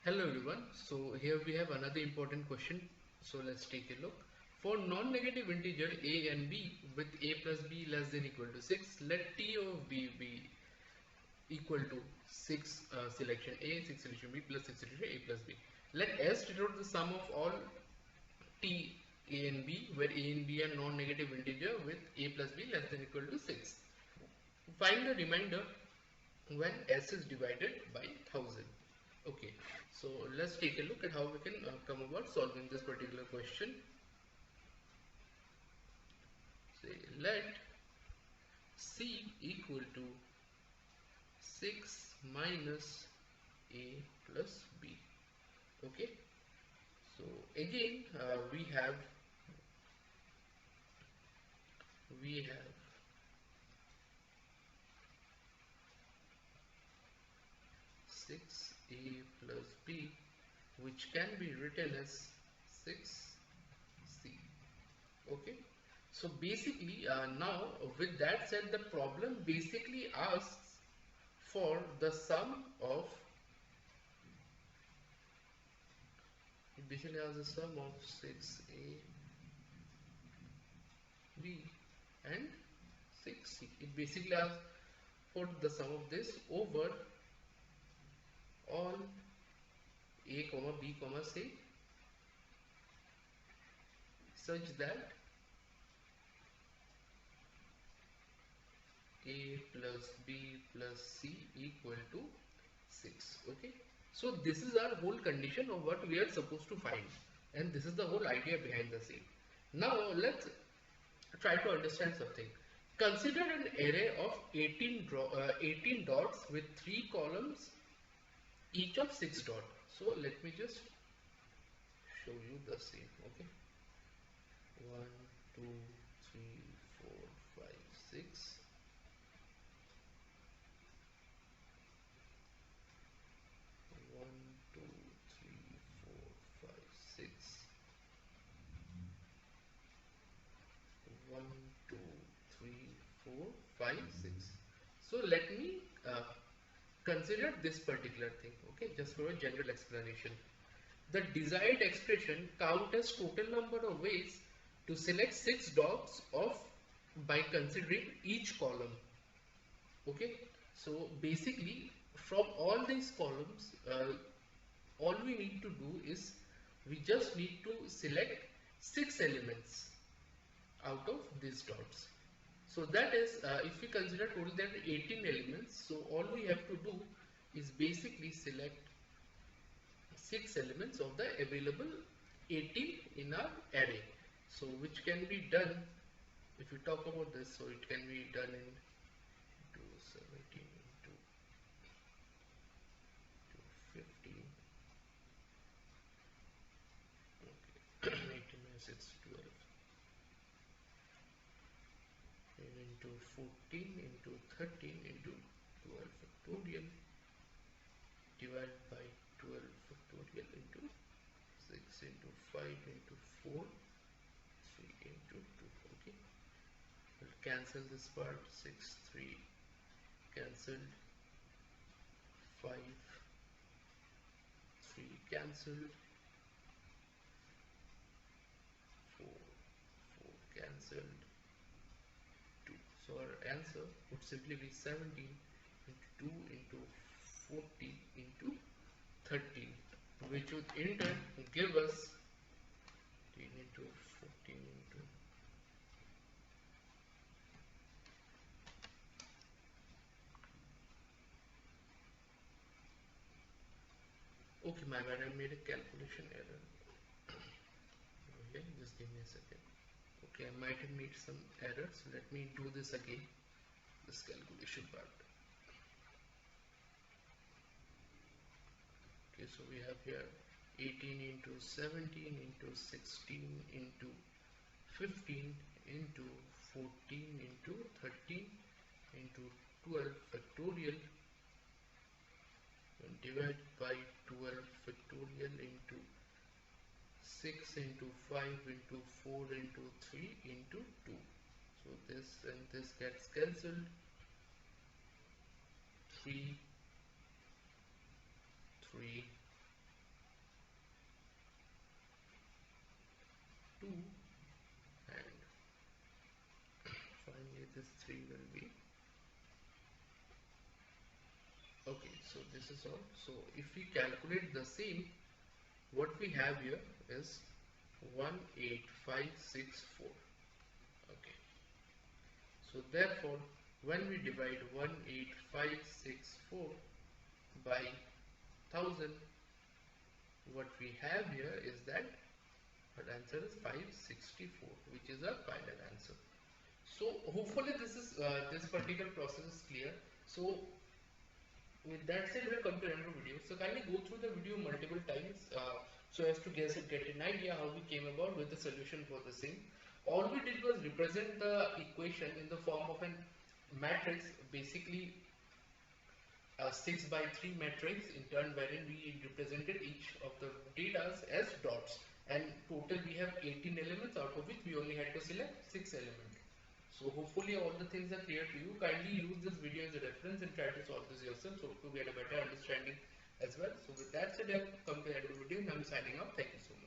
Hello everyone. So here we have another important question. So let's take a look. For non-negative integer a and b with a plus b less than equal to 6, let t of b be equal to 6 selection a, 6 selection b plus 6 selection a plus b. Let S denote the sum of all t a and b where a and b are non-negative integer with a plus b less than equal to 6. Find the remainder when S is divided by 1000. Okay, so let's take a look at how we can come about solving this particular question. Say let C equal to 6 minus A plus B. Okay, so again we have 6A plus B, which can be written as 6C. Okay, so basically now with that said, the problem basically asks for the sum of, it basically has the sum of 6A B and 6C. It basically asks for the sum of this over all A comma B comma C such that A plus B plus C equal to 6. Okay, so this is our whole condition of what we are supposed to find, and this is the whole idea behind the scene. Now let's try to understand something. Consider an array of 18 dots with 3 columns, each of 6 dots. So let me just show you the same. Okay, 1, 2, 3, 4, 5, 6. 1, 2, 3, 4, 5, 6. 1, 2, 3, 4, 5, 6. So let me consider this particular thing. Okay, just for a general explanation. The desired expression count as total number of ways to select 6 dots of by considering each column. Okay, so basically from all these columns, all we need to do is we just need to select 6 elements out of these dots. So that is, if we consider total there are 18 elements, so all we have to do is basically select 6 elements of the available 18 in our array. So which can be done, if we talk about this, so it can be done in 217 into 215. Okay, 18 minus 6, 12. And into 14 into 13 into 12 factorial divided by 12 factorial into 6 into 5 into 4, 3 into 2. Okay, we'll cancel this part. 6, 3 cancelled, 5, 3 cancelled, 4, 4 cancelled, 2. So our answer would simply be 17 into 2 into 40 into 13, which would in turn give us 10 into 14 into. Okay, my bad, I made a calculation error. Okay, just give me a second. Okay, I might have made some errors. Let me do this again, this calculation part. Okay, so we have here 18 into 17 into 16 into 15 into 14 into 13 into 12 factorial and divide by 12 factorial into 6 into 5 into 4 into 3 into 2. So this and this gets cancelled. 3, 3, this 3 will be okay. So this is all. So if we calculate the same, what we have here is 18564. Okay. So therefore, when we divide 18564 by 1000, what we have here is that our answer is 564, which is our final answer. So hopefully this particular process is clear. So with that said, we have come to the end of the video. So kindly go through the video multiple times so as to get an idea how we came about with the solution for the same. All we did was represent the equation in the form of a matrix, basically a 6 by 3 matrix in turn, wherein we represented each of the data as dots, and total we have 18 elements, out of which we only had to select 6 elements. So hopefully all the things are clear to you. Kindly use this video as a reference and try to solve this yourself so to get a better understanding as well. So with that said, I have come to the end of the video and I am signing off. Thank you so much.